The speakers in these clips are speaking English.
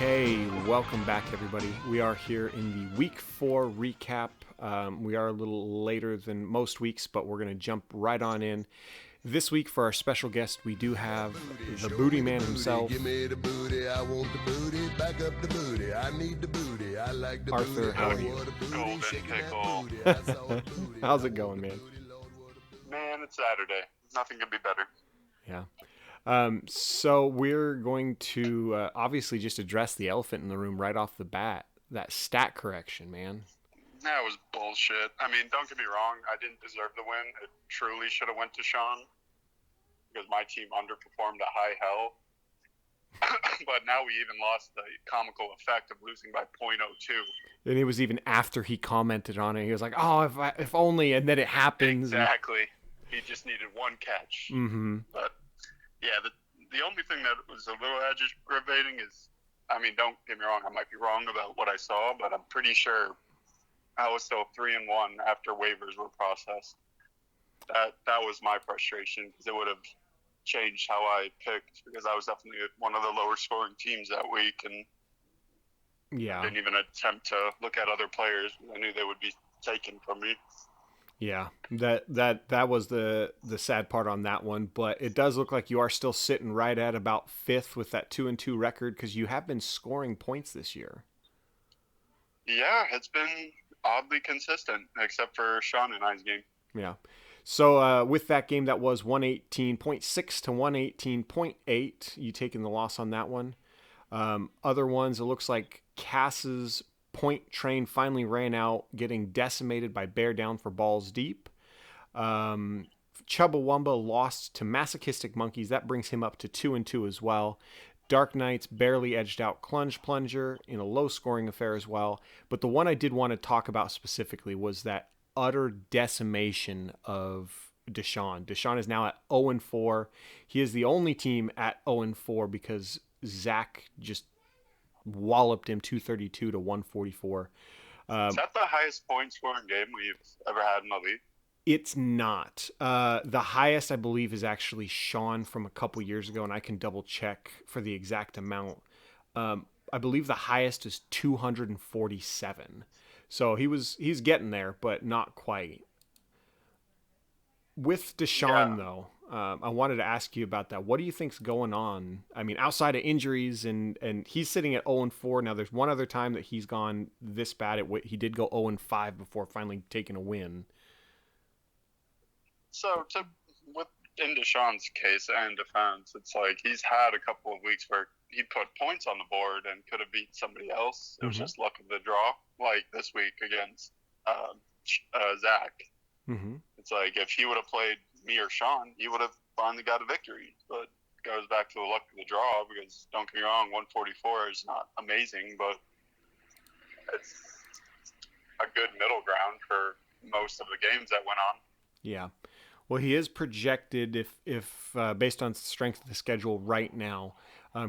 Okay, welcome back, everybody. We are here in the Week 4 recap. We are a little later than most weeks, but we're going to jump right on in. This week, for our special guest, we do have the Booty Man himself. Give me the booty, I want the booty, back up the booty, I need the booty, I like the Arthur, booty. how are you? Golden pickle. How's it going, man? Man, it's Saturday. Nothing could be better. Yeah. So we're going to obviously just address the elephant in the room right off the bat. That stat correction, man. That was bullshit. I mean, don't get me wrong. I didn't deserve the win. It truly should have went to Sean because my team underperformed to high hell. But now we even lost the comical effect of losing by .02. And it was even after he commented on it. He was like, "Oh, if only," and then it happens. Exactly. He just needed one catch. Mm-hmm. But yeah, the only thing that was a little aggravating is, I mean, don't get me wrong, I might be wrong about what I saw, but I'm pretty sure I was still 3-1 after waivers were processed. That was my frustration because it would have changed how I picked because I was definitely one of the lower scoring teams that week and didn't even attempt to look at other players. I knew they would be taken from me. Yeah, that was the sad part on that one, but it does look like you are still sitting right at about 5th with that 2-2 record because you have been scoring points this year. Yeah, it's been oddly consistent, except for Sean and I's game. Yeah. So with that game, that was 118.6 to 118.8. You taking the loss on that one. Other ones, it looks like Cass's point train finally ran out, getting decimated by Bear Down for balls deep. Chubbawamba lost to Masochistic Monkeys. That brings him up to 2-2 as well. Dark Knights barely edged out Clunge Plunger in a low-scoring affair as well. But the one I did want to talk about specifically was that utter decimation of Deshaun. Deshaun is now at 0-4. He is the only team at 0-4 because Zach just walloped him 232 to 144. Is that the highest point scoring game we've ever had in the league? It's not. The highest, I believe, is actually Sean from a couple years ago, and I can double check for the exact amount. I believe the highest is 247. So he's getting there, but not quite. With Deshaun, though, I wanted to ask you about that. What do you think's going on? I mean, outside of injuries, and he's sitting at 0-4. Now, there's one other time that he's gone this bad. He did go 0-5 before finally taking a win. So, in Deshaun's case and defense, it's like he's had a couple of weeks where he put points on the board and could have beat somebody else. It was just luck of the draw, like this week against Zach. Mm-hmm. It's like if he would have played me or Sean, he would have finally got a victory. But it goes back to the luck of the draw because, don't get me wrong, 144 is not amazing, but it's a good middle ground for most of the games that went on. Yeah. Well, he is projected, if based on strength of the schedule right now,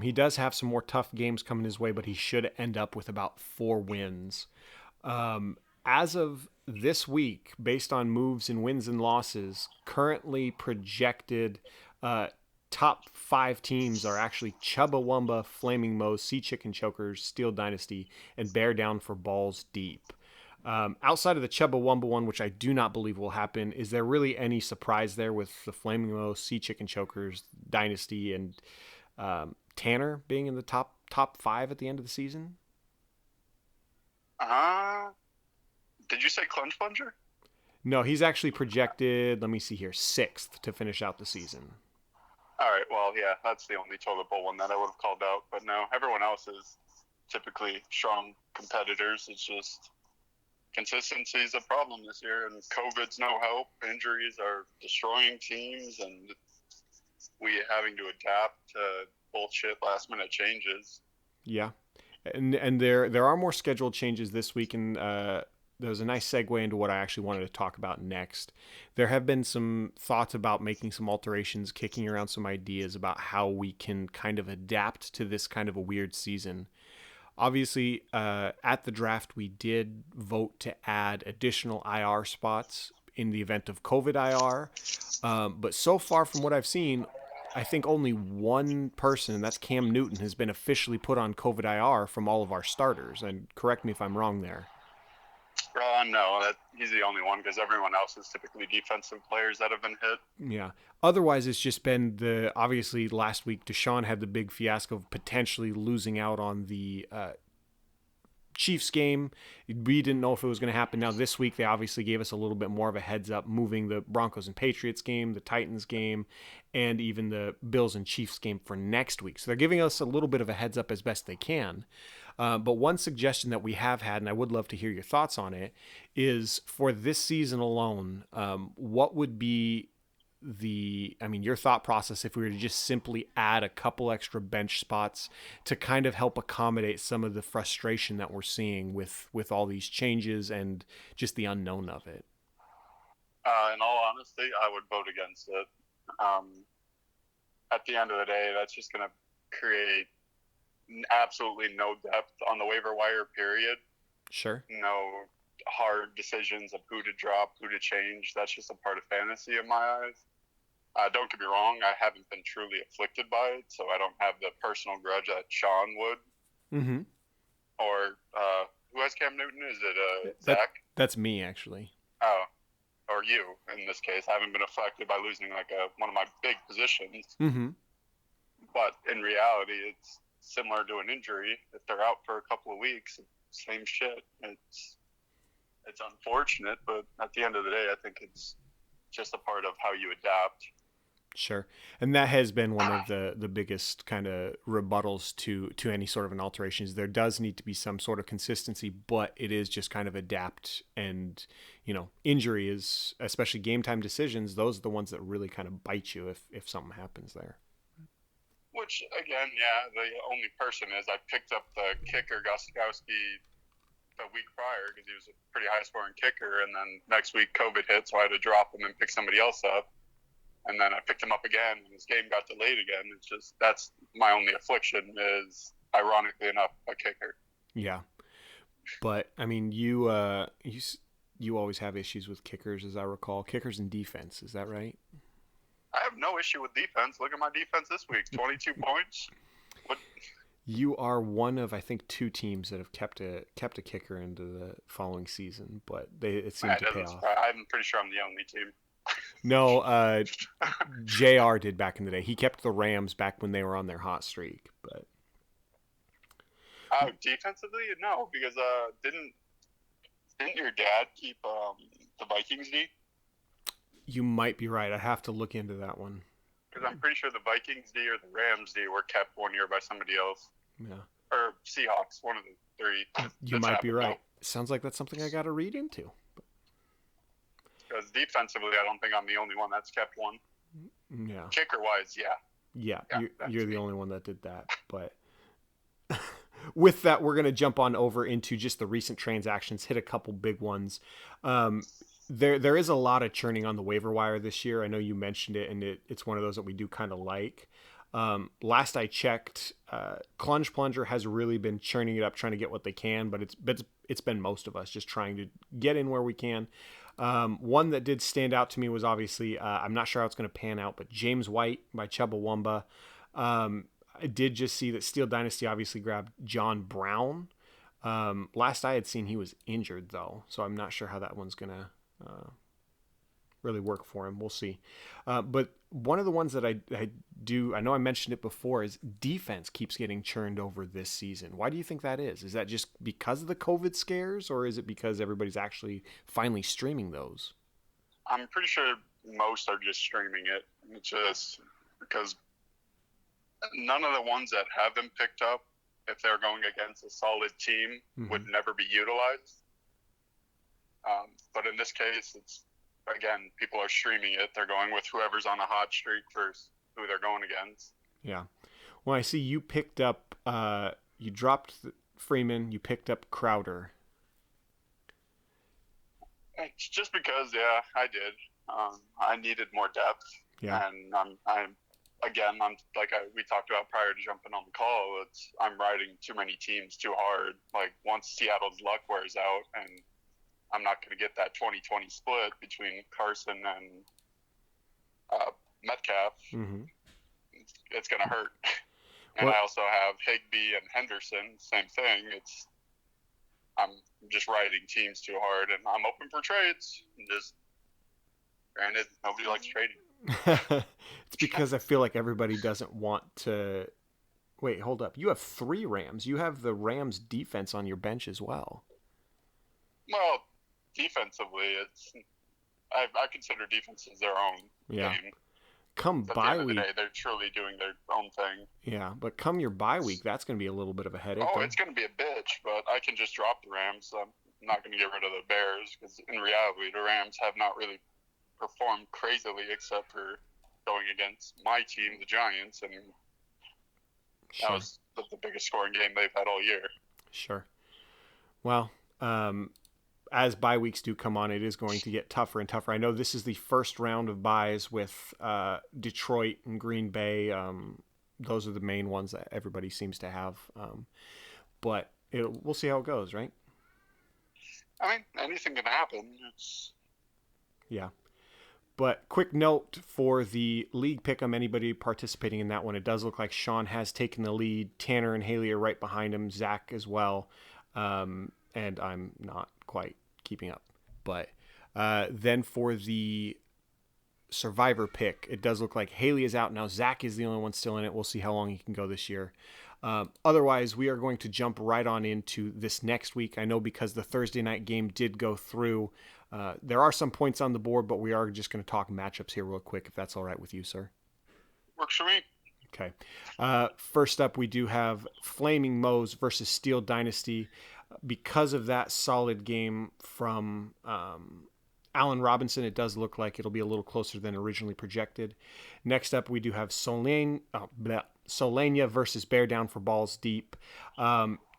he does have some more tough games coming his way, but he should end up with about 4 wins. As of this week, based on moves and wins and losses, currently projected top 5 teams are actually Chubbawamba, Flaming Moe's, Sea Chicken Chokers, Steel Dynasty, and Bear Down for balls deep. Outside of the Chubbawamba one, which I do not believe will happen, is there really any surprise there with the Flaming Moe's, Sea Chicken Chokers, Dynasty, and Tanner being in the top 5 at the end of the season? Did you say Clunge Plunger? No, he's actually projected, let me see here, 6th to finish out the season. All right, well, yeah, that's the only toilet bowl one that I would have called out. But no, everyone else is typically strong competitors. It's just consistency is a problem this year, and COVID's no help. Injuries are destroying teams, and we having to adapt to bullshit last-minute changes. Yeah, and there are more scheduled changes this week, and there's a nice segue into what I actually wanted to talk about next. There have been some thoughts about making some alterations, kicking around some ideas about how we can kind of adapt to this kind of a weird season. Obviously, at the draft, we did vote to add additional IR spots in the event of COVID IR. But so far from what I've seen, I think only one person, and that's Cam Newton, has been officially put on COVID IR from all of our starters. And correct me if I'm wrong there. No, he's the only one because everyone else is typically defensive players that have been hit. Yeah. Otherwise, it's just been obviously last week, Deshaun had the big fiasco of potentially losing out on the Chiefs game. We didn't know if it was going to happen. Now this week they obviously gave us a little bit more of a heads up, moving the Broncos and Patriots game, the Titans game, and even the Bills and Chiefs game for next week. So they're giving us a little bit of a heads up as best they can. But one suggestion that we have had, and I would love to hear your thoughts on it, is for this season alone, what would be your thought process if we were to just simply add a couple extra bench spots to kind of help accommodate some of the frustration that we're seeing with all these changes and just the unknown of it? In all honesty, I would vote against it. At the end of the day, that's just going to create absolutely no depth on the waiver wire, period. Sure. No hard decisions of who to drop, who to change. That's just a part of fantasy in my eyes. Don't get me wrong, I haven't been truly afflicted by it, so I don't have the personal grudge that Sean would. Mm-hmm. Or who has Cam Newton? Is it Zach? That's me, actually. Oh, or you in this case. I haven't been affected by losing one of my big positions. Mm-hmm. But in reality, it's similar to an injury. If they're out for a couple of weeks, same shit. It's unfortunate, but at the end of the day, I think it's just a part of how you adapt. Sure. And that has been one of the biggest kind of rebuttals to any sort of an alteration is there does need to be some sort of consistency, but it is just kind of adapt. And, injury is, especially game time decisions, those are the ones that really kind of bite you if something happens there. Which, again, yeah, the only person is I picked up the kicker, Gostkowski, the week prior because he was a pretty high-scoring kicker, and then next week COVID hit, so I had to drop him and pick somebody else up. And then I picked him up again, and his game got delayed again. It's just that's my only affliction is, ironically enough, a kicker. Yeah, but I mean, you always have issues with kickers, as I recall. Kickers and defense, is that right? I have no issue with defense. Look at my defense this week: 22 points. What? You are one of, I think, 2 teams that have kept a kicker into the following season, but it seemed to pay off. I'm pretty sure I'm the only team. No, JR did back in the day. He kept the Rams back when they were on their hot streak. But defensively, no, because didn't your dad keep the Vikings D? You might be right. I have to look into that one. Because I'm pretty sure the Vikings D or the Rams D were kept one year by somebody else. Yeah. Or Seahawks, one of the 3. You might be right. Sounds like that's something I got to read into. Because defensively, I don't think I'm the only one that's kept one. Yeah. Kicker-wise, yeah. Yeah, you're the only one that did that. But with that, we're going to jump on over into just the recent transactions, hit a couple big ones. There is a lot of churning on the waiver wire this year. I know you mentioned it, and it's one of those that we do kind of like. Last I checked, Clunge Plunger has really been churning it up, trying to get what they can, but it's been most of us just trying to get in where we can. One that did stand out to me was obviously, I'm not sure how it's going to pan out, but James White by Chubbawamba. I did just see that Steel Dynasty obviously grabbed John Brown. Last I had seen, he was injured though, so I'm not sure how that one's going to really work for him. We'll see. But one of the ones that I know I mentioned it before, is defense keeps getting churned over this season. Why do you think that is? Is that just because of the COVID scares, or is it because everybody's actually finally streaming those? I'm pretty sure most are just streaming it. It's just because none of the ones that have been picked up, if they're going against a solid team, would never be utilized. But in this case, it's, again, people are streaming it. They're going with whoever's on a hot streak versus who they're going against. Yeah. Well, I see you picked up, you dropped Freeman, you picked up Crowder. It's just because, yeah, I did. I needed more depth. Yeah. And I'm like we talked about prior to jumping on the call, I'm riding too many teams too hard. Like, once Seattle's luck wears out, and I'm not going to get that 20-20 split between Carson and Metcalf. it's going to hurt. And Well, I also have Higbee and Henderson, same thing. I'm just riding teams too hard, and I'm open for trades. Just granted, nobody likes trading. it's because I feel like everybody doesn't want to. Wait, hold up. You have 3 Rams. You have the Rams defense on your bench as well. Well, defensively, I consider defenses their own Yeah. game. Come At the bye end of the week. day, they're truly doing their own thing. Yeah, but come your bye week, that's going to be a little bit of a headache, Oh, though. it's going to be a bitch, but I can just drop the Rams. I'm not going to get rid of the Bears because in reality, the Rams have not really performed crazily except for going against my team, the Giants, and Sure. that was the biggest scoring game they've had all year. Sure. Well, as bye weeks do come on, it is going to get tougher and tougher. I know this is the first round of byes with Detroit and Green Bay. Those are the main ones that everybody seems to have. But we'll see how it goes, right? I mean, anything can happen. Yeah. But quick note for the league pick'em, anybody participating in that one, it does look like Sean has taken the lead. Tanner and Haley are right behind him. Zach as well. And I'm not quite keeping up. But then for the survivor pick, it does look like Haley is out now. Zach is the only one still in it. We'll see how long he can go this year. Otherwise, we are going to jump right on into this next week. I know because the Thursday night game did go through. There are some points on the board, but we are just going to talk matchups here real quick, if that's all right with you, sir. Works for me. Okay. First up, we do have Flaming Moe's versus Steel Dynasty. Because of that solid game from Allen Robinson, it does look like it'll be a little closer than originally projected. Next up, we do have Solenya versus Bear Down for Balls Deep.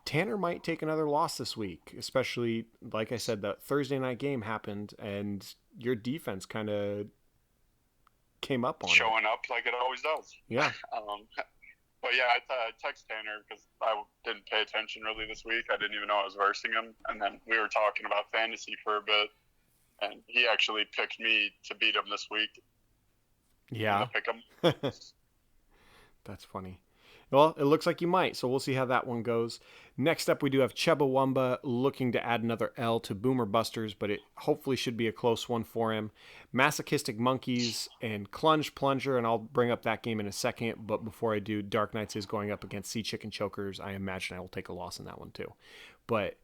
Tanner might take another loss this week, especially, like I said, that Thursday night game happened, and your defense kind of came up on Showing up like it always does. Yeah. But yeah, I text Tanner because I didn't pay attention really this week. I didn't even know I was versing him. And then we were talking about fantasy for a bit, and he actually picked me to beat him this week. Yeah. Pick him. That's funny. Well, it looks like you might, so we'll see how that one goes. Next up, we do have Chubbawamba looking to add another L to Boomer Busters, but it hopefully should be a close one for him. Masochistic Monkeys and Clunge Plunger, and I'll bring up that game in a second, but before I do, Dark Knights is going up against Sea Chicken Chokers. I imagine I will take a loss in that one too. But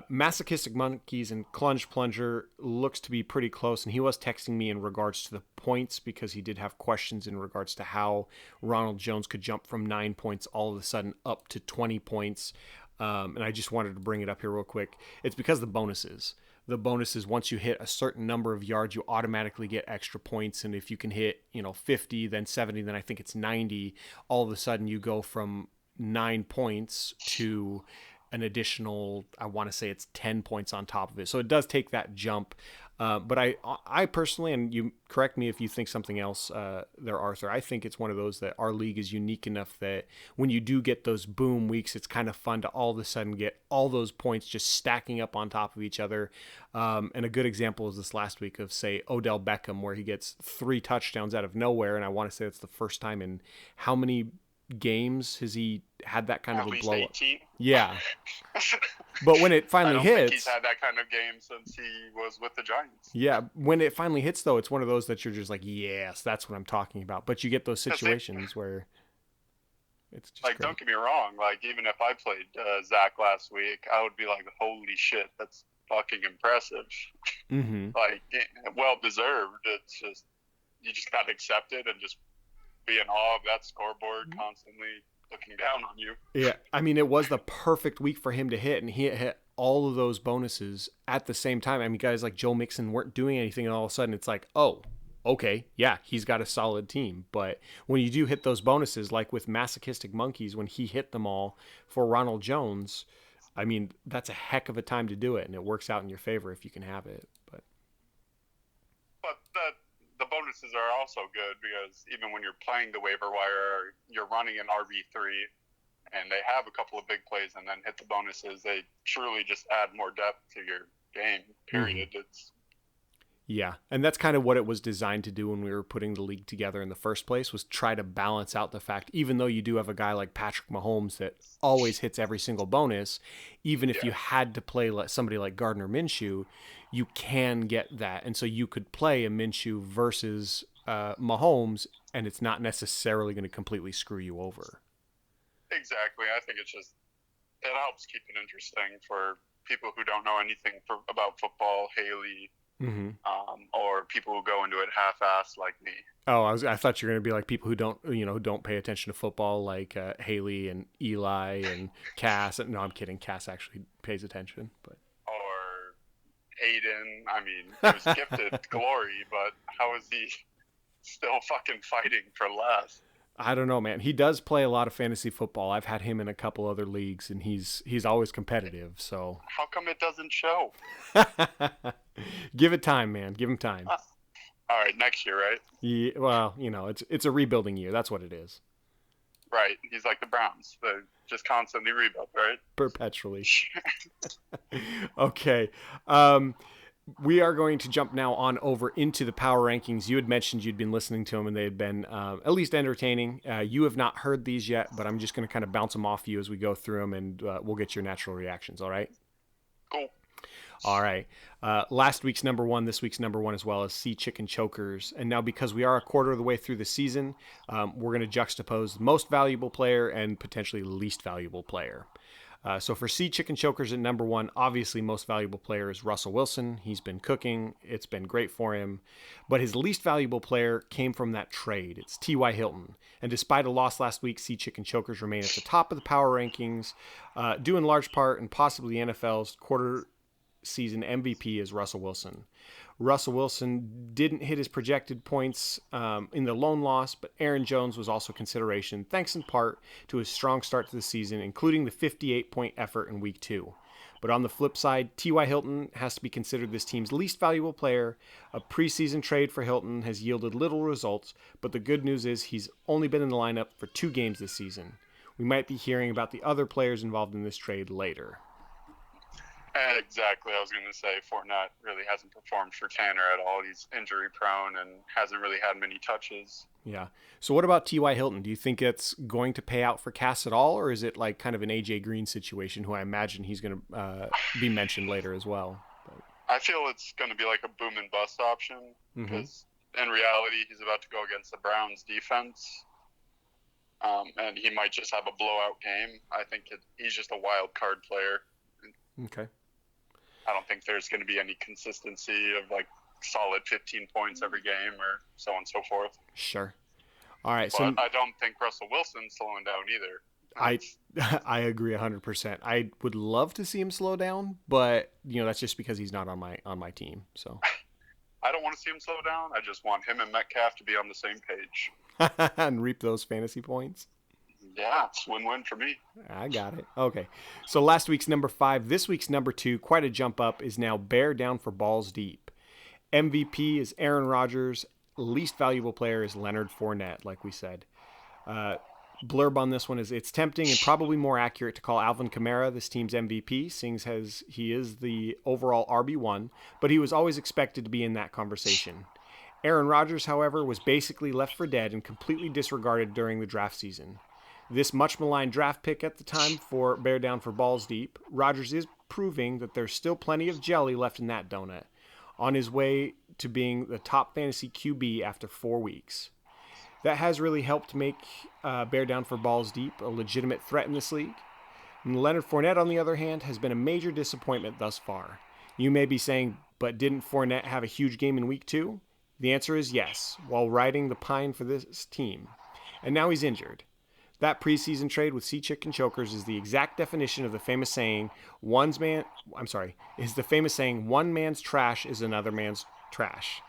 Masochistic Monkeys and Clunge Plunger looks to be pretty close, and he was texting me in regards to the points because he did have questions in regards to how Ronald Jones could jump from 9 points all of a sudden up to 20 points. And I just wanted to bring it up here real quick. It's because the bonuses. The bonuses, once you hit a certain number of yards, you automatically get extra points. And if you can hit, 50, then 70, then I think it's 90, all of a sudden you go from 9 points to an additional, I want to say it's 10 points on top of it. So it does take that jump. But I personally, and you correct me if you think something else there, Arthur, I think it's one of those that our league is unique enough that when you do get those boom weeks, it's kind of fun to all of a sudden get all those points just stacking up on top of each other. And a good example is this last week of, say, Odell Beckham, where he gets 3 touchdowns out of nowhere. And I want to say it's the first time in how many games has he had that kind At of a least blow up? 18. Yeah. But when it finally I don't hits, think he's had that kind of game since he was with the Giants. yeah, when it finally hits though, it's one of those that you're just like, yes, that's what I'm talking about. But you get those situations where it's just like, great. don't get me wrong. Like, even if I played Zach last week, I would be like, holy shit, that's fucking impressive. Mm-hmm. Like, well deserved. It's just, you just got to accept it and just be in awe of that scoreboard constantly looking down on you. Yeah, I mean, it was the perfect week for him to hit, and he hit all of those bonuses at the same time. I mean, guys like Joe Mixon weren't doing anything, and all of a sudden it's like, oh, okay, yeah, he's got a solid team. But when you do hit those bonuses, like with Masochistic Monkeys, when he hit them all for Ronald Jones, I mean, that's a heck of a time to do it, and it works out in your favor if you can have it. But the bonuses are also good because even when you're playing the waiver wire, you're running an RB3 and they have a couple of big plays and then hit the bonuses. They truly just add more depth to your game, period. Mm-hmm. Yeah, and that's kind of what it was designed to do when we were putting the league together in the first place, was try to balance out the fact, even though you do have a guy like Patrick Mahomes that always hits every single bonus, even if Yeah, you had to play somebody like Gardner Minshew, you can get that. And so you could play a Minshew versus Mahomes, and it's not necessarily going to completely screw you over. exactly. I think it helps keep it interesting for people who don't know anything about football, Haley, Mm-hmm. or people who go into it half-assed like me. Oh, I thought you were going to be like people who don't, who don't pay attention to football, like Haley and Eli and Cass. No, I'm kidding. Cass actually pays attention, but Or Hayden. I mean, he was gifted glory, but how is he still fucking fighting for last? I don't know, man. He does play a lot of fantasy football. I've had him in a couple other leagues, and he's always competitive. So How come it doesn't show? give it time, man. Give him time. All right, next year, right? Yeah, well, it's a rebuilding year. That's what it is. Right. He's like the Browns. They just constantly rebuild, right? Perpetually. Okay. We are going to jump now on over into the power rankings. You had mentioned you'd been listening to them and they had been at least entertaining. You have not heard these yet, but I'm just going to kind of bounce them off you as we go through them, and we'll get your natural reactions. All right? Cool. All right. Last week's number one, this week's number one, as well as Sea Chicken Chokers. And now, because we are a quarter of the way through the season, we're going to juxtapose most valuable player and potentially least valuable player. So for Sea Chicken Chokers at number one, obviously most valuable player is Russell Wilson. He's been cooking. It's been great for him. But his least valuable player came from that trade. It's T.Y. Hilton. And despite a loss last week, Sea Chicken Chokers remain at the top of the power rankings, due in large part and possibly NFL's quarter season MVP is Russell Wilson. Russell Wilson didn't hit his projected points in the lone loss, but Aaron Jones was also consideration, thanks in part to his strong start to the season, including the 58-point effort in Week 2. But on the flip side, T.Y. Hilton has to be considered this team's least valuable player. A preseason trade for Hilton has yielded little results, but the good news is he's only been in the lineup for 2 games this season. We might be hearing about the other players involved in this trade later. Exactly. I was going to say Fournette really hasn't performed for Tanner at all. He's injury prone and hasn't really had many touches. Yeah. So what about T.Y. Hilton? Do you think it's going to pay out for Cass at all, or is it like kind of an A.J. Green situation, who I imagine he's going to be mentioned later as well? But I feel it's going to be like a boom and bust option because in reality, he's about to go against the Browns defense. And he might just have a blowout game. I think he's just a wild card player. Okay. I don't think there's going to be any consistency of like solid 15 points every game or so on and so forth. Sure. All right. But So I don't think Russell Wilson's slowing down either. I agree 100%. I would love to see him slow down, but that's just because he's not on my team. So I don't want to see him slow down. I just want him and Metcalf to be on the same page and reap those fantasy points. Yeah, it's win-win for me. I got it. Okay. So last week's number 5, this week's number 2, quite a jump up, is now Bear Down for Balls Deep. MVP is Aaron Rodgers. Least valuable player is Leonard Fournette, like we said. Blurb on this one is, it's tempting and probably more accurate to call Alvin Kamara this team's MVP, seeing as he is the overall RB1, but he was always expected to be in that conversation. Aaron Rodgers, however, was basically left for dead and completely disregarded during the draft season. This much maligned draft pick at the time for Bear Down for Balls Deep, Rodgers is proving that there's still plenty of jelly left in that donut, on his way to being the top fantasy QB after 4 weeks. That has really helped make Bear Down for Balls Deep a legitimate threat in this league. And Leonard Fournette, on the other hand, has been a major disappointment thus far. You may be saying, but didn't Fournette have a huge game in Week 2? The answer is yes, while riding the pine for this team. And now he's injured. That preseason trade with Sea Chicken Chokers is the exact definition of the famous saying, one man's trash is another man's trash.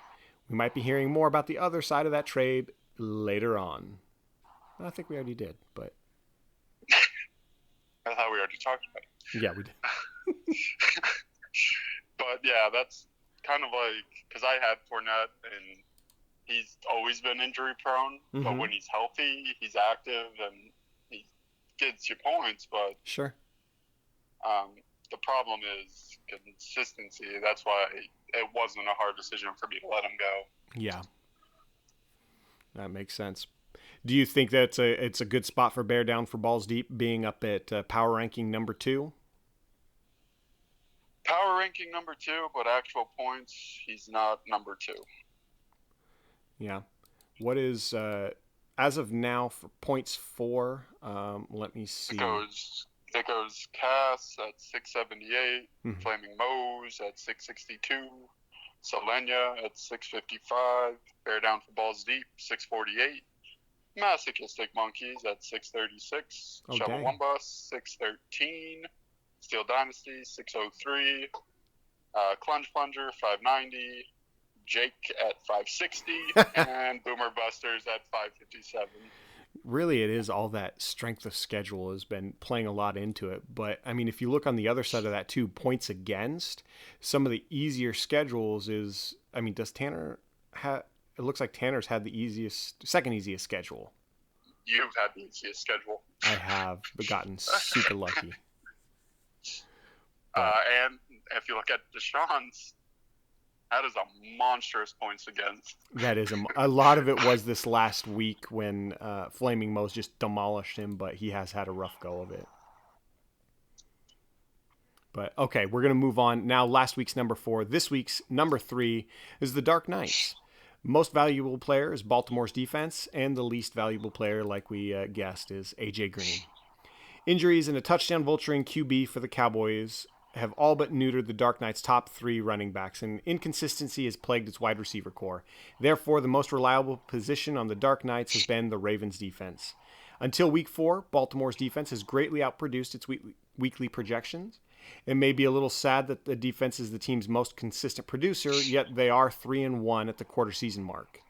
We might be hearing more about the other side of that trade later on. I think we already did, but I thought we already talked about it. Yeah, we did. But yeah, that's kind of like, because I had Fournette and he's always been injury prone, but when he's healthy, he's active and he gets you points. But sure, the problem is consistency. That's why it wasn't a hard decision for me to let him go. Yeah, that makes sense. Do you think that it's a good spot for Bear Down for Balls Deep, being up at power ranking number 2? Power ranking number 2, but actual points, he's not number 2. Yeah. What is as of now for points for? Let me see. It goes Cass at 678, Mhm. Flaming Moe's at 662, Solenya at 655, Bear Down for Balls Deep 648, Masochistic Monkeys at 636, Oh, Shovel dang. One Bus 613, Steel Dynasty 603, Clunge Plunger 590, Jake at 560, and Boomer Busters at 557. Really, it is all that strength of schedule has been playing a lot into it. But I mean, if you look on the other side of that too, points against, some of the easier schedules is, I mean, does Tanner have? It looks like Tanner's had the second easiest schedule. You've had the easiest schedule. I have, but gotten super lucky. And if you look at Deshaun's, that is a monstrous points against. That is a lot of it was this last week when Flaming Moe's just demolished him, but he has had a rough go of it. But okay, we're going to move on. Now, last week's number 4. This week's number 3 is the Dark Knights. Most valuable player is Baltimore's defense, and the least valuable player, like we guessed, is A.J. Green. Injuries and a touchdown vulturing QB for the Cowboys have all but neutered the Dark Knights' top 3 running backs, and inconsistency has plagued its wide receiver core. Therefore, the most reliable position on the Dark Knights has been the Ravens' defense. Until week 4, Baltimore's defense has greatly outproduced its weekly projections. It may be a little sad that the defense is the team's most consistent producer, yet they are 3-1 at the quarter season mark.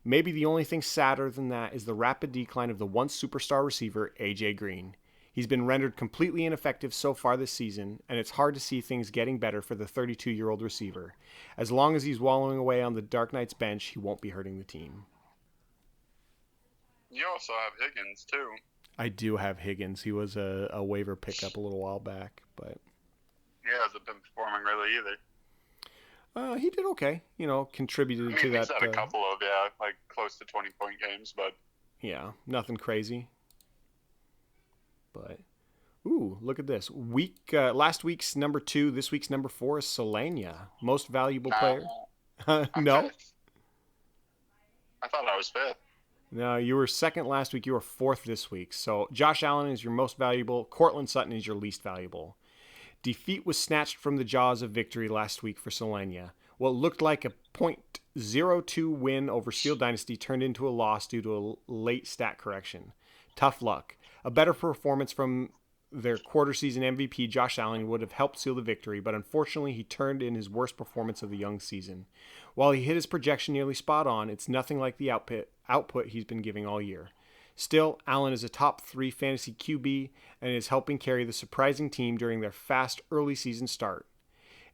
Maybe the only thing sadder than that is the rapid decline of the once superstar receiver, A.J. Green. He's been rendered completely ineffective so far this season, and it's hard to see things getting better for the 32-year-old receiver. As long as he's wallowing away on the Dark Knights bench, he won't be hurting the team. You also have Higgins, too. I do have Higgins. He was a waiver pickup a little while back, but He hasn't been performing really either. he did okay. Contributed to that. He's had a couple of, like close to 20-point games, but yeah, nothing crazy. But, ooh, look at this. Last week's number 2, this week's number 4 is Solenya. Most valuable player. No? Fifth. I thought I was 5th. No, you were second last week. You were 4th this week. So Josh Allen is your most valuable. Cortland Sutton is your least valuable. Defeat was snatched from the jaws of victory last week for Solenya. What looked like a .02 win over Steel Dynasty turned into a loss due to a late stat correction. Tough luck. A better performance from their quarter season MVP, Josh Allen, would have helped seal the victory, but unfortunately he turned in his worst performance of the young season. While he hit his projection nearly spot on, it's nothing like the output he's been giving all year. Still, Allen is a top 3 fantasy QB and is helping carry the surprising team during their fast early season start.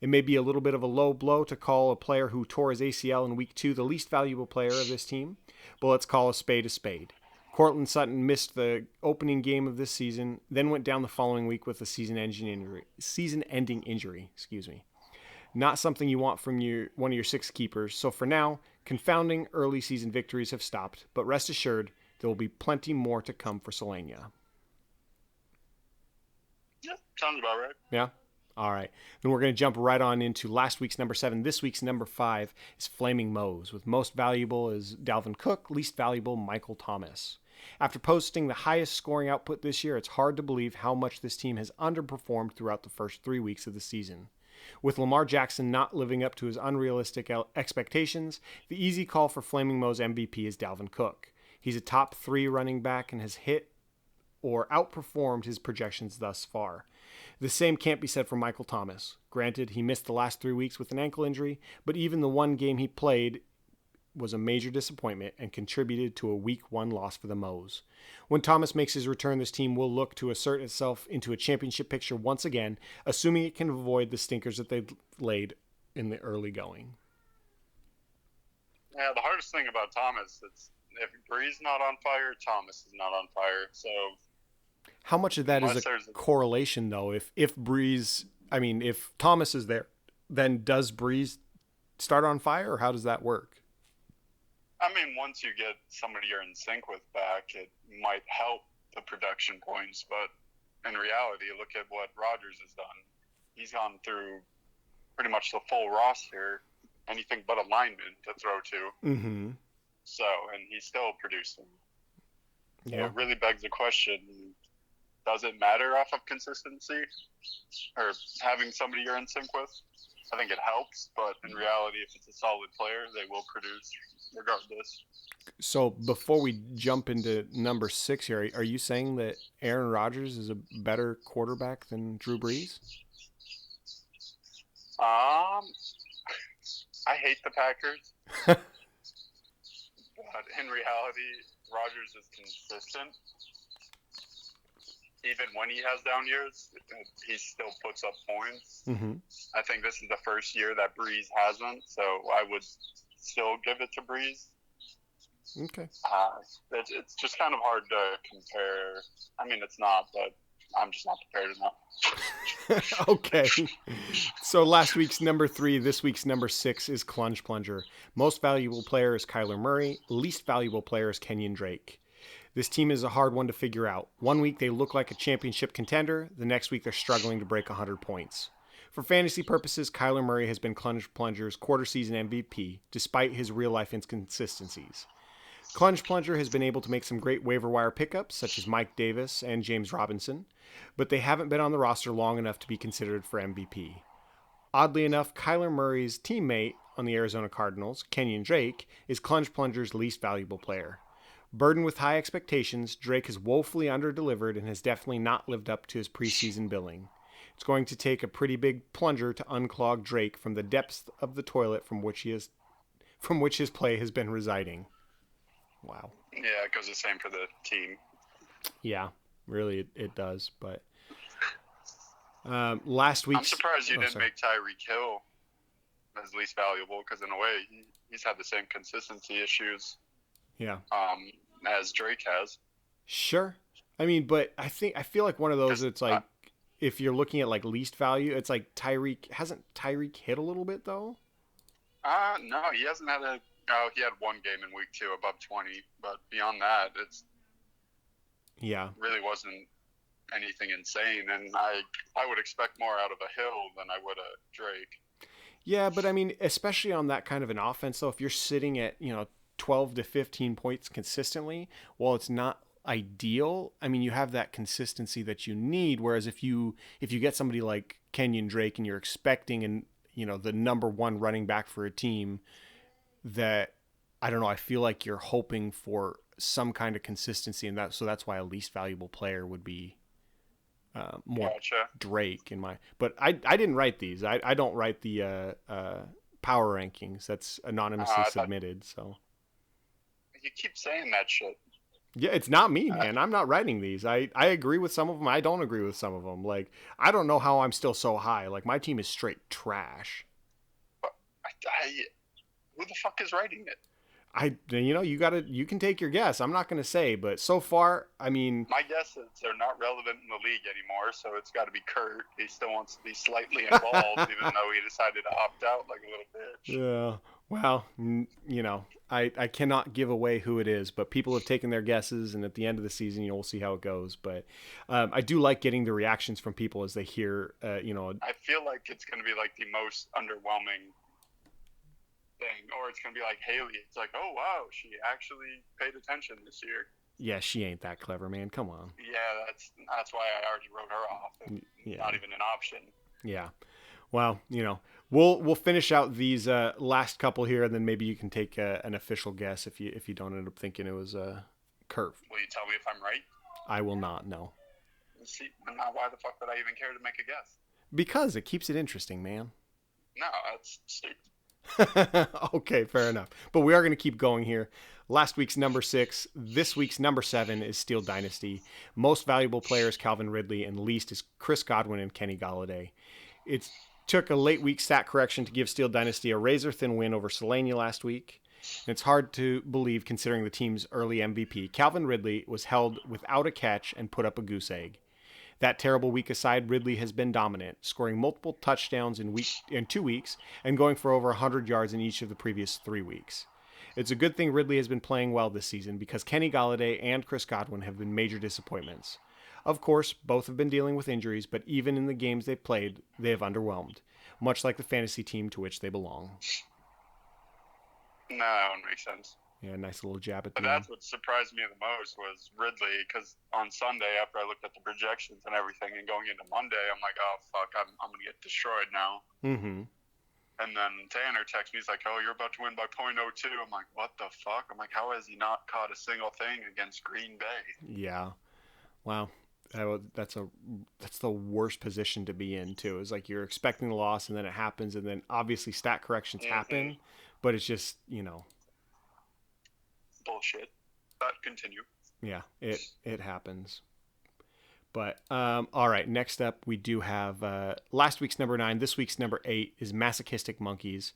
It may be a little bit of a low blow to call a player who tore his ACL in week 2 the least valuable player of this team, but let's call a spade a spade. Cortland Sutton missed the opening game of this season, then went down the following week with a season-ending injury. Not something you want from one of your 6 keepers. So for now, confounding early season victories have stopped, but rest assured, there will be plenty more to come for Solenya. Yeah, sounds about right. Yeah? All right. Then we're going to jump right on into last week's number 7. This week's number 5 is Flaming Moe's, with most valuable is Dalvin Cook, least valuable Michael Thomas. After posting the highest scoring output this year, it's hard to believe how much this team has underperformed throughout the first 3 weeks of the season. With Lamar Jackson not living up to his unrealistic expectations, the easy call for Flaming Moe's MVP is Dalvin Cook. He's a top 3 running back and has hit or outperformed his projections thus far. The same can't be said for Michael Thomas. Granted, he missed the last 3 weeks with an ankle injury, but even the one game he played was a major disappointment and contributed to a week 1 loss for the Moes. When Thomas makes his return, this team will look to assert itself into a championship picture once again, assuming it can avoid the stinkers that they've laid in the early going. Yeah, the hardest thing about Thomas is if Bree's not on fire, Thomas is not on fire. So How much of that is a Unless there's, correlation though? If Breeze, I mean, if Thomas is there, then does Breeze start on fire, or how does that work? I mean, once you get somebody you're in sync with back, it might help the production points. But in reality, look at what Rogers has done. He's gone through pretty much the full roster, anything but a lineman to throw to. Mm-hmm. So, and he's still producing. So Yeah. it really begs the question, does it matter off of consistency or having somebody you're in sync with? I think it helps, but in reality, if it's a solid player, they will produce regardless. So before we jump into number 6 here, are you saying that Aaron Rodgers is a better quarterback than Drew Brees? I hate the Packers, but in reality, Rodgers is consistent. Even when he has down years, he still puts up points. Mm-hmm. I think this is the first year that Breeze hasn't, so I would still give it to Breeze. Okay. It's just kind of hard to compare. I mean, it's not, but I'm just not prepared enough. Okay. So last week's number 3, this week's number 6 is Clunge Plunger. Most valuable player is Kyler Murray. Least valuable player is Kenyon Drake. This team is a hard one to figure out. One week they look like a championship contender. The next week they're struggling to break 100 points. For fantasy purposes, Kyler Murray has been Clunge Plunger's quarter season MVP, despite his real life inconsistencies. Clunge Plunger has been able to make some great waiver wire pickups, such as Mike Davis and James Robinson, but they haven't been on the roster long enough to be considered for MVP. Oddly enough, Kyler Murray's teammate on the Arizona Cardinals, Kenyon Drake, is Clunge Plunger's least valuable player. Burdened with high expectations, Drake has woefully underdelivered and has definitely not lived up to his preseason billing. It's going to take a pretty big plunger to unclog Drake from the depths of the toilet from which his play has been residing. Wow. Yeah, it goes the same for the team. Yeah, really it does. But last week, I'm surprised you didn't make Tyreek Hill as least valuable, because in a way he's had the same consistency issues. Yeah. As Drake has. Sure. I mean, but I feel like one of those. It's like if you're looking at like least value, it's like hasn't Tyreek hit a little bit though? No, he hasn't had a. Oh, he had one game in week 2 above 20, but beyond that, it's really wasn't anything insane. And I would expect more out of a Hill than I would a Drake. Yeah, but I mean, especially on that kind of an offense, though, if you're sitting at 12 to 15 points consistently, while it's not ideal, I mean, you have that consistency that you need. Whereas if you get somebody like Kenyon Drake and you're expecting the number 1 running back for a team, that I don't know, I feel like you're hoping for some kind of consistency in that. So that's why a least valuable player would be more Gotcha. Drake in my. But I didn't write these. I don't write the power rankings. That's anonymously submitted. So. You keep saying that shit. Yeah, it's not me, man. I'm not writing these. I agree with some of them. I don't agree with some of them. Like, I don't know how I'm still so high. Like, my team is straight trash. Who the fuck is writing it? You can take your guess. I'm not going to say, but so far, I mean. My guess is they're not relevant in the league anymore, so it's got to be Kurt. He still wants to be slightly involved, even though he decided to opt out like a little bitch. Yeah. Well, I cannot give away who it is, but people have taken their guesses, and at the end of the season, we'll see how it goes. But I do like getting the reactions from people as they hear, I feel like it's going to be like the most underwhelming thing, or it's going to be like Haley. It's like, oh, wow, she actually paid attention this year. Yeah, she ain't that clever, man. Come on. Yeah, that's why I already wrote her off. And not even an option. Yeah. Well, we'll finish out these last couple here, and then maybe you can take an official guess if you don't end up thinking it was Kurt. Will you tell me if I'm right? I will not. No. See, now why the fuck would I even care to make a guess? Because it keeps it interesting, man. No, that's stupid. Okay, fair enough. But we are going to keep going here. Last week's number 6, this week's number 7 is Steel Dynasty. Most valuable player is Calvin Ridley, and least is Chris Godwin and Kenny Galladay. It took a late week stat correction to give Steel Dynasty a razor-thin win over Solenya last week. And it's hard to believe considering the team's early MVP. Calvin Ridley was held without a catch and put up a goose egg. That terrible week aside, Ridley has been dominant, scoring multiple touchdowns in 2 weeks and going for over 100 yards in each of the previous 3 weeks. It's a good thing Ridley has been playing well this season because Kenny Galladay and Chris Godwin have been major disappointments. Of course, both have been dealing with injuries, but even in the games they've played, they have underwhelmed, much like the fantasy team to which they belong. No, that wouldn't make sense. Yeah, nice little jab at But the end. that's what surprised me the most was Ridley, because on Sunday, after I looked at the projections and everything, and going into Monday, I'm like, oh, fuck, I'm going to get destroyed now. Mm-hmm. And then Tanner texts me, he's like, oh, you're about to win by .02. I'm like, what the fuck? I'm like, how has he not caught a single thing against Green Bay? Yeah. Wow. That's the worst position to be in too. It's like you're expecting the loss and then it happens, and then obviously stat corrections happen, but it's just Bullshit. But continue. yeah, it happens. But all right, next up we do have last week's number 9. This week's number 8 is Masochistic Monkeys.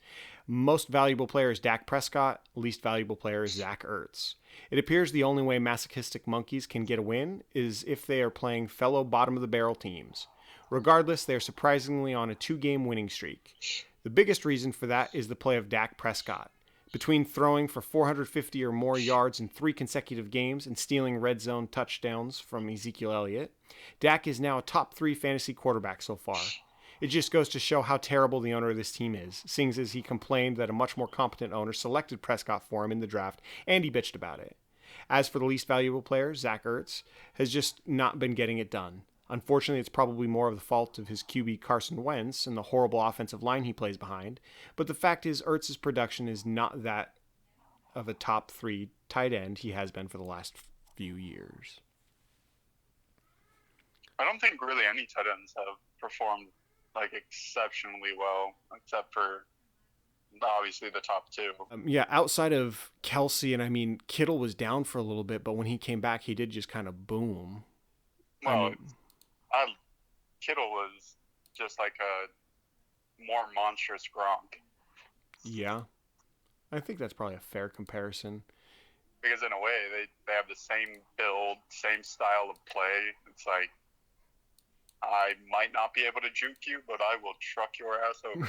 Most valuable player is Dak Prescott. Least valuable player is Zach Ertz. It appears the only way Masochistic Monkeys can get a win is if they are playing fellow bottom-of-the-barrel teams. Regardless, they are surprisingly on a 2-game winning streak. The biggest reason for that is the play of Dak Prescott. Between throwing for 450 or more yards in 3 consecutive games and stealing red zone touchdowns from Ezekiel Elliott, Dak is now a top 3 fantasy quarterback so far. It just goes to show how terrible the owner of this team is, seeing as he complained that a much more competent owner selected Prescott for him in the draft, and he bitched about it. As for the least valuable player, Zach Ertz, has just not been getting it done. Unfortunately, it's probably more of the fault of his QB Carson Wentz and the horrible offensive line he plays behind, but the fact is Ertz's production is not that of a top 3 tight end he has been for the last few years. I don't think really any tight ends have performed like exceptionally well, except for obviously the top 2. Yeah, outside of Kelsey, and I mean, Kittle was down for a little bit, but when he came back, he did just kind of boom. Well, Kittle was just like a more monstrous Gronk. Yeah, I think that's probably a fair comparison. Because in a way, they have the same build, same style of play. It's like, I might not be able to juke you, but I will truck your ass over.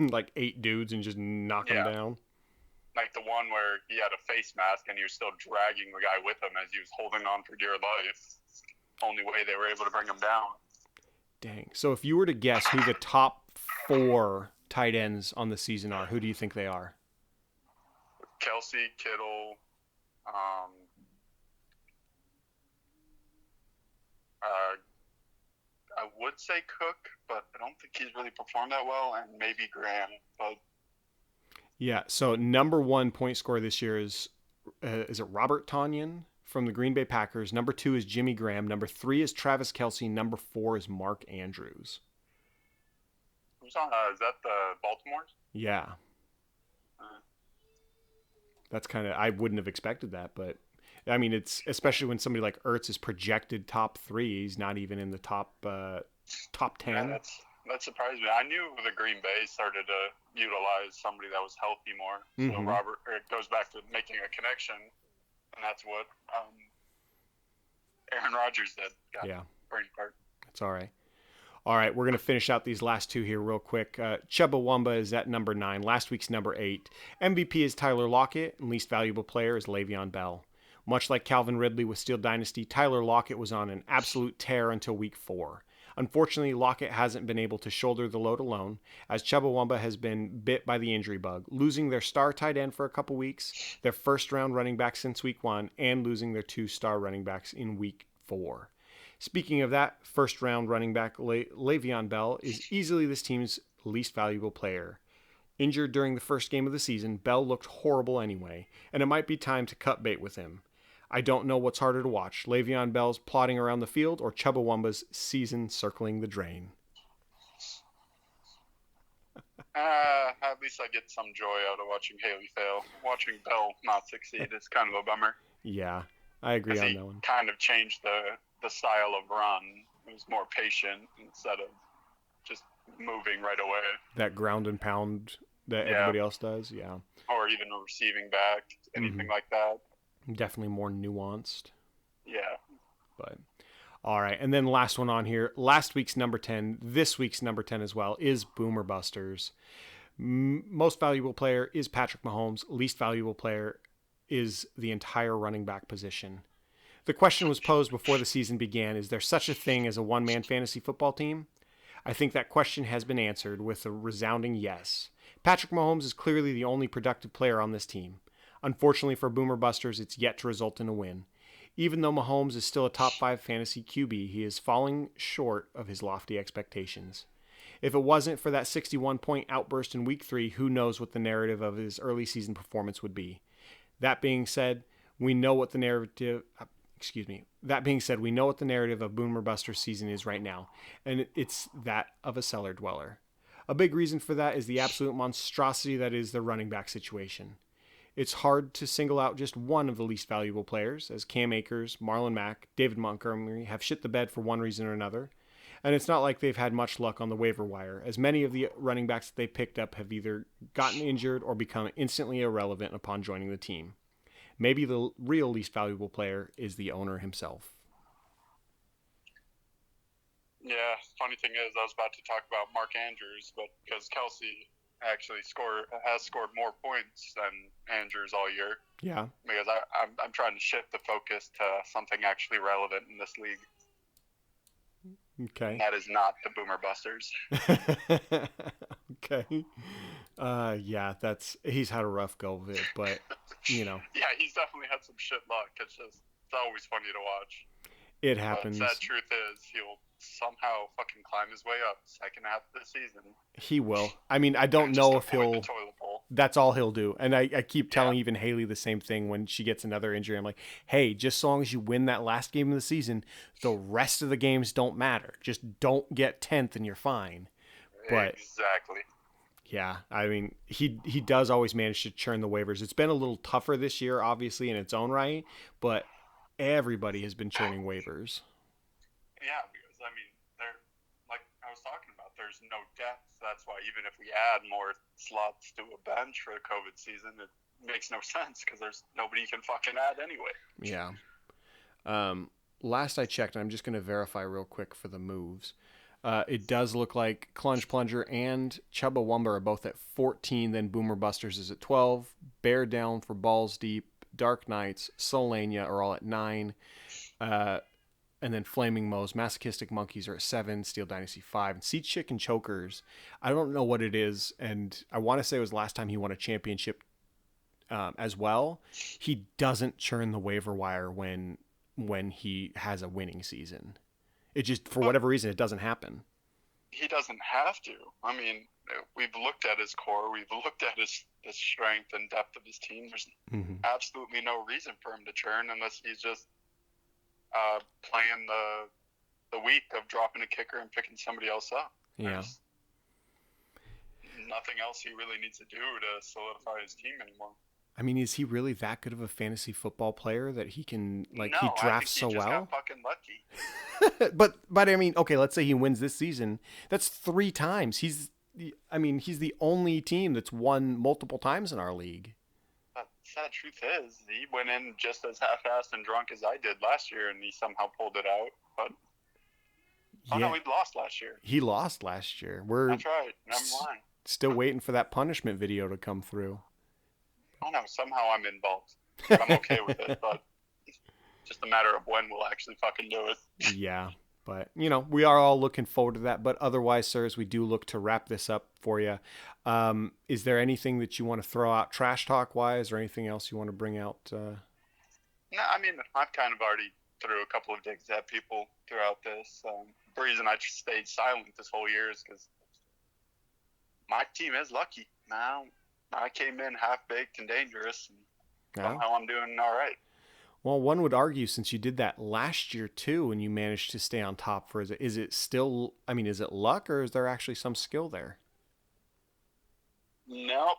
Like 8 dudes and just knock them down. Like the one where he had a face mask and he was still dragging the guy with him as he was holding on for dear life. Only way they were able to bring him down. Dang. So if you were to guess who the top 4 tight ends on the season are, who do you think they are? Kelsey, Kittle, I would say Cook, but I don't think he's really performed that well, and maybe Graham. But yeah, so number 1 point scorer this year is it Robert Tonyan from the Green Bay Packers? Number 2 is Jimmy Graham. Number 3 is Travis Kelce. Number 4 is Mark Andrews. Who's on? Is that the Baltimore's? Yeah. That's kind of, I wouldn't have expected that, but I mean, it's especially when somebody like Ertz is projected top 3. He's not even in the top 10. Yeah, that surprised me. I knew the Green Bay started to utilize somebody that was healthy more. So it goes back to making a connection, and that's what Aaron Rodgers did. Got brain part. That's all right. All right, we're going to finish out these last 2 here real quick. Chubbawamba is at number 9. Last week's number 8. MVP is Tyler Lockett, and least valuable player is Le'Veon Bell. Much like Calvin Ridley with Steel Dynasty, Tyler Lockett was on an absolute tear until week 4. Unfortunately, Lockett hasn't been able to shoulder the load alone, as Chubbawamba has been bit by the injury bug, losing their star tight end for a couple weeks, their first-round running back since week 1, and losing their 2 star running backs in week 4. Speaking of that, first-round running back Le'Veon Bell is easily this team's least valuable player. Injured during the first game of the season, Bell looked horrible anyway, and it might be time to cut bait with him. I don't know what's harder to watch, Le'Veon Bell's plodding around the field or Chubbawamba's season circling the drain. At least I get some joy out of watching Haley fail. Watching Bell not succeed is kind of a bummer. Yeah, I agree on that one. He kind of changed the style of run. It was more patient instead of just moving right away. That ground and pound that Yeah, everybody else does. Yeah. or even a receiving back, anything like that. Definitely more nuanced. Yeah. But all right. And then last one on here. Last week's number 10, this week's number 10 as well, is Boomer Busters. Most valuable player is Patrick Mahomes. Least valuable player is the entire running back position. The question was posed before the season began: is there such a thing as a one-man fantasy football team? I think that question has been answered with a resounding yes. Patrick Mahomes is clearly the only productive player on this team. Unfortunately for Boomer Busters, it's yet to result in a win. Even though Mahomes is still a top 5 fantasy QB, he is falling short of his lofty expectations. If it wasn't for that 61-point outburst in week 3, who knows what the narrative of his early season performance would be. That being said, we know what the narrative we know what the narrative of Boomer Buster's season is right now, and it's that of a cellar dweller. A big reason for that is the absolute monstrosity that is the running back situation. It's hard to single out just one of the least valuable players, as Cam Akers, Marlon Mack, David Montgomery have shit the bed for one reason or another. And it's not like they've had much luck on the waiver wire, as many of the running backs that they picked up have either gotten injured or become instantly irrelevant upon joining the team. Maybe the real least valuable player is the owner himself. Yeah, funny thing is, I was about to talk about Mark Andrews, but because Kelsey actually has scored more points than Andrews all year. Yeah. Because I'm trying to shift the focus to something actually relevant in this league. Okay. And that is not the Boomer Busters. Okay. Yeah, he's had a rough go of it, but Yeah, he's definitely had some shit luck. It's always funny to watch. It happens. But sad truth is, he'll somehow fucking climb his way up second half of the season. He will. I mean, I don't know if he'll. That's all he'll do. And I keep telling even Haley the same thing when she gets another injury. I'm like, hey, just so long as you win that last game of the season, the rest of the games don't matter. Just don't get 10th and you're fine. But exactly. Yeah, I mean, he does always manage to churn the waivers. It's been a little tougher this year, obviously, in its own right, but everybody has been churning waivers. Yeah, because, I mean, like I was talking about, there's no depth. That's why even if we add more slots to a bench for the COVID season, it makes no sense because there's nobody you can fucking add anyway. Yeah. Last I checked, and I'm just going to verify real quick for the moves. It does look like Clunge Plunger and Chubba Wumba are both at 14, then Boomer Busters is at 12, Bear Down for Balls Deep, Dark Knights, Solenya are all at 9, and then Flaming Moe's Masochistic Monkeys are at 7, Steel Dynasty 5, and Sea Chicken Chokers, I don't know what it is, and I want to say it was the last time he won a championship as well. He doesn't churn the waiver wire when he has a winning season. It just, for whatever reason, it doesn't happen. He doesn't have to. I mean, we've looked at his core. We've looked at his strength and depth of his team. There's absolutely no reason for him to churn unless he's just playing the week of dropping a kicker and picking somebody else up. Yeah. There's nothing else he really needs to do to solidify his team anymore. I mean, is he really that good of a fantasy football player that he can, he drafts so well? No, I think he just got fucking lucky. but I mean, okay, let's say he wins this season. That's 3 times. He's the only team that's won multiple times in our league. But sad truth is, he went in just as half-assed and drunk as I did last year, and he somehow pulled it out. But no, he lost last year. He lost last year. That's right. I'm lying. Still waiting for that punishment video to come through. Oh no, somehow I'm involved. I'm okay with it, but it's just a matter of when we'll actually fucking do it. Yeah, but, we are all looking forward to that. But otherwise, sirs, we do look to wrap this up for you. Is there anything that you want to throw out trash talk-wise or anything else you want to bring out? No, I mean, I've kind of already threw a couple of digs at people throughout this. The reason I stayed silent this whole year is because my team is lucky. Now, I came in half-baked and dangerous, and somehow I'm doing all right. Well, one would argue since you did that last year too, and you managed to stay on top for it, is it still, is it luck or is there actually some skill there? Nope,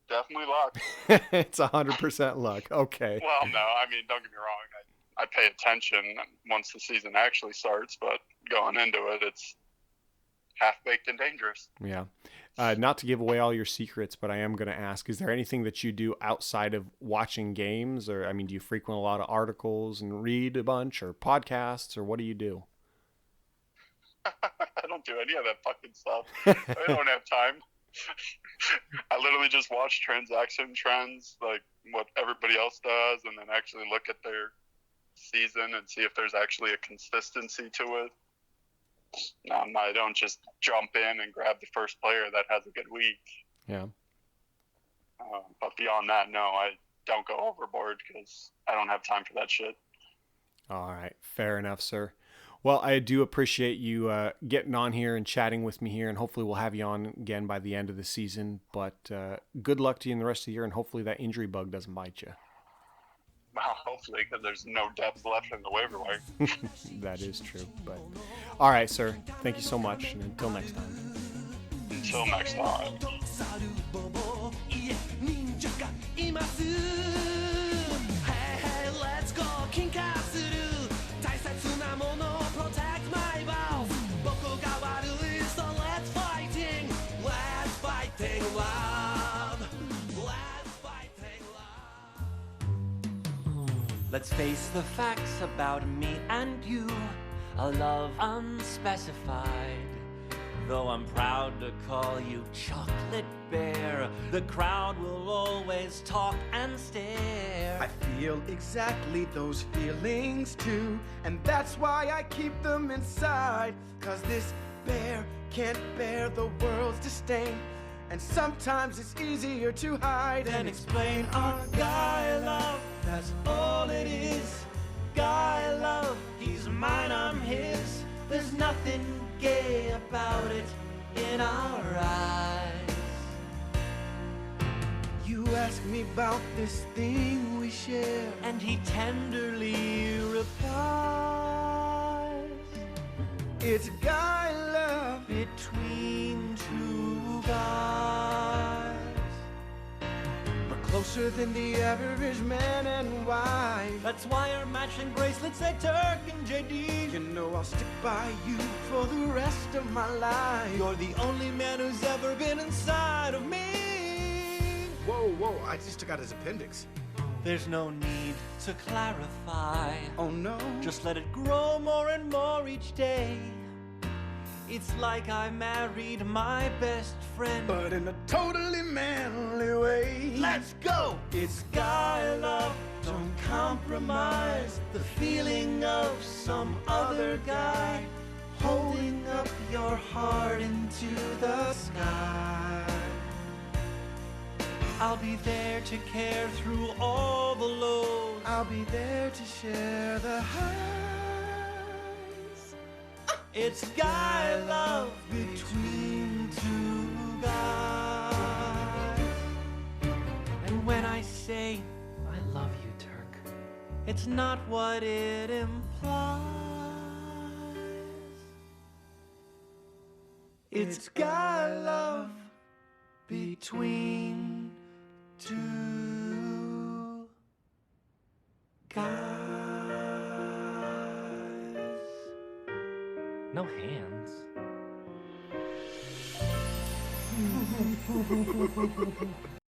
definitely luck. It's 100% luck. Okay. Well, no, don't get me wrong. I pay attention once the season actually starts, but going into it, it's half-baked and dangerous. Yeah. Not to give away all your secrets, but I am going to ask, is there anything that you do outside of watching games? Or, I mean, do you frequent a lot of articles and read a bunch or podcasts, or what do you do? I don't do any of that fucking stuff. I don't have time. I literally just watch transaction trends, like what everybody else does, and then actually look at their season and see if there's actually a consistency to it. I don't just jump in and grab the first player that has a good week. Yeah. But beyond that, no, I don't go overboard because I don't have time for that shit. All right. Fair enough, sir. Well, I do appreciate you getting on here and chatting with me here, and hopefully we'll have you on again by the end of the season. But good luck to you in the rest of the year, and hopefully that injury bug doesn't bite you. Well, hopefully, because there's no depth left in the waiver wire. That is true. But all right, sir. Thank you so much, and until next time. Until next time. 'Let's face the facts about me and you, a love unspecified. Though I'm proud to call you Chocolate Bear, the crowd will always talk and stare. I feel exactly those feelings too, and that's why I keep them inside. 'Cause this bear can't bear the world's disdain, and sometimes it's easier to hide and explain our guy love. That's all it is. Guy love, he's mine, I'm his. There's nothing gay about it in our eyes. You ask me about this thing we share, and he tenderly replies, it's guy love between two guys. We're closer than the average man and wife. That's why our matching bracelets say Turk and JD. You know I'll stick by you for the rest of my life. You're the only man who's ever been inside of me. Whoa, I just took out his appendix. There's no need to clarify. Oh no. Just let it grow more and more each day. It's like I married my best friend, but in a totally manly way. Let's go! It's guy love, don't compromise the feeling of some other guy holding up your heart into the sky. I'll be there to care through all the lows. I'll be there to share the highs. It's guy love between two guys. And when I say I love you, Turk, it's not what it implies. It's guy love between two guys. No hands.